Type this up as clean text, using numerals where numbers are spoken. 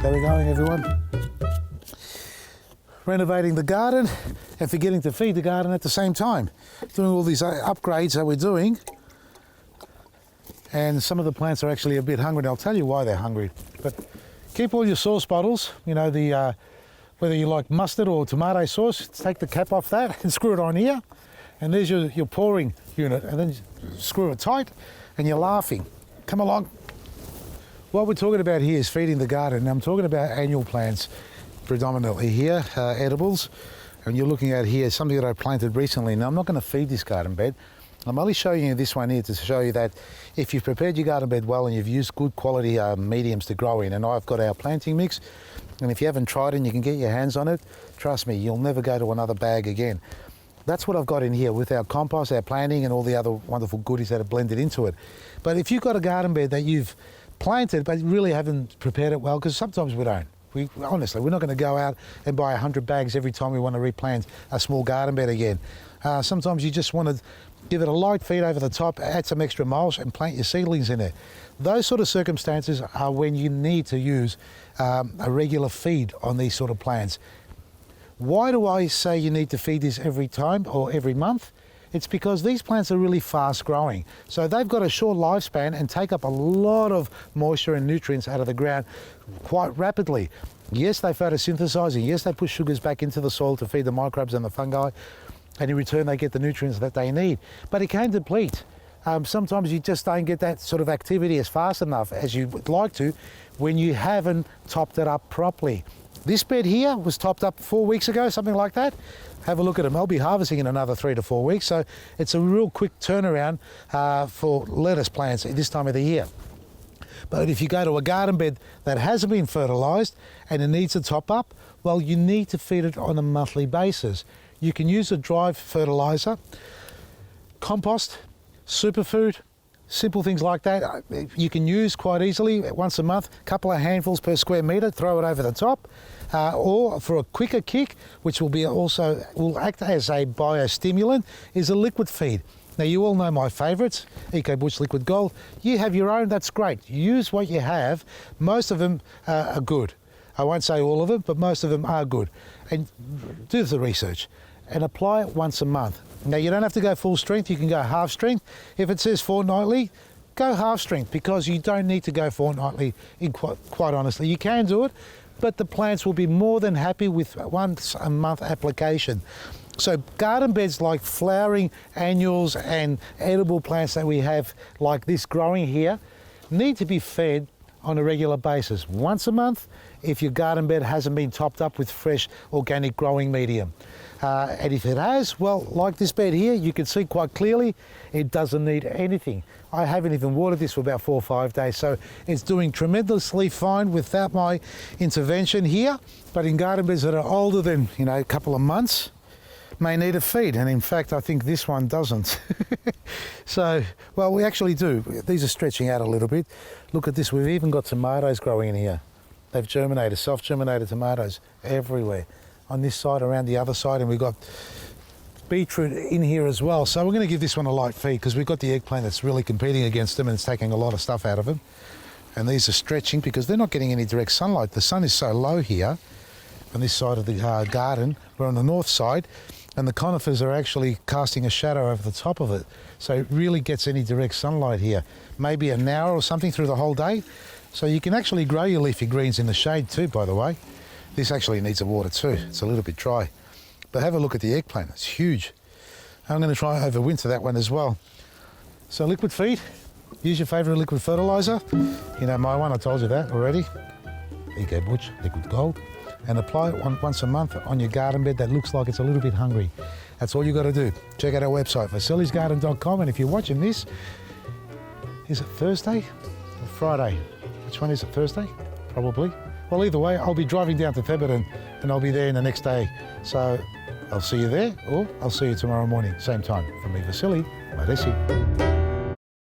How we going, everyone? Renovating the garden and forgetting to feed the garden at the same time. Doing all these upgrades that we're doing. And some of the plants are actually a bit hungry, and I'll tell you why they're hungry. But keep all your sauce bottles, you know, the whether you like mustard or tomato sauce, take the cap off that and screw it on here. And there's your pouring unit, and then screw it tight, and you're laughing. Come along. What we're talking about here is feeding the garden. I'm talking about annual plants predominantly here, edibles. And you're looking at here something that I planted recently. Now, I'm not going to feed this garden bed. I'm only showing you this one here to show you that if you've prepared your garden bed well and you've used good quality mediums to grow in, and I've got our planting mix, and if you haven't tried it and you can get your hands on it, trust me, you'll never go to another bag again. That's what I've got in here with our compost, our planting, and all the other wonderful goodies that are blended into it. But if you've got a garden bed that you've planted but really haven't prepared it well, because sometimes we don't. Honestly, we're not going to go out and buy 100 bags every time we want to replant a small garden bed again. Sometimes you just want to give it a light feed over the top, add some extra mulch and plant your seedlings in there. Those sort of circumstances are when you need to use a regular feed on these sort of plants. Why do I say you need to feed this every time or every month? It's because these plants are really fast growing. So they've got a short lifespan and take up a lot of moisture and nutrients out of the ground quite rapidly. Yes, they photosynthesize, and yes, they push sugars back into the soil to feed the microbes and the fungi, and in return they get the nutrients that they need. But it can deplete. Sometimes you just don't get that sort of activity as fast enough as you would like to when you haven't topped it up properly. This bed here was topped up 4 weeks ago, something like that. Have a look at them. I'll be harvesting in another 3 to 4 weeks, so it's a real quick turnaround for lettuce plants at this time of the year. But if you go to a garden bed that hasn't been fertilised and it needs a top up, well, you need to feed it on a monthly basis. You can use a dry fertiliser, compost, superfood, simple things like that. You can use quite easily once a month, a couple of handfuls per square metre, throw it over the top. Or for a quicker kick, which will act as a biostimulant, is a liquid feed. Now, you all know my favourites, EcoButch Liquid Gold. You have your own, that's great. Use what you have. Most of them are good. I won't say all of them, but most of them are good. And do the research and apply it once a month. Now, you don't have to go full strength, you can go half strength. If it says fortnightly, go half strength, because you don't need to go fortnightly, quite honestly. You can do it, but the plants will be more than happy with once a month application. So garden beds like flowering annuals and edible plants that we have like this growing here need to be fed on a regular basis, once a month, if your garden bed hasn't been topped up with fresh organic growing medium. And if it has, well, like this bed here, you can see quite clearly it doesn't need anything. I haven't even watered this for about 4 or 5 days, so it's doing tremendously fine without my intervention here. But in garden beds that are older than, a couple of months, may need a feed, and in fact I think this one doesn't. So, well, we actually do. These are stretching out a little bit. Look at this, we've even got tomatoes growing in here. They've germinated, self-germinated tomatoes everywhere. On this side, around the other side, and we've got beetroot in here as well. So we're going to give this one a light feed, because we've got the eggplant that's really competing against them and it's taking a lot of stuff out of them. And these are stretching because they're not getting any direct sunlight. The sun is so low here on this side of the garden. We're on the north side, and the conifers are actually casting a shadow over the top of it. So it really gets any direct sunlight here. Maybe an hour or something through the whole day. So you can actually grow your leafy greens in the shade too, by the way. This actually needs a water too. It's a little bit dry. But have a look at the eggplant, it's huge. I'm going to try and overwinter that one as well. So liquid feed, use your favourite liquid fertiliser. You know my one, I told you that already. EcoButch Liquid Gold. And apply it once a month on your garden bed that looks like it's a little bit hungry. That's all you got to do. Check out our website, vasilisgarden.com, and if you're watching this, is it Thursday or Friday? Which one is it, Thursday? Probably. Well, either way, I'll be driving down to Theberton and I'll be there in the next day. So I'll see you there, or I'll see you tomorrow morning, same time. From me, Vasily, Madesi.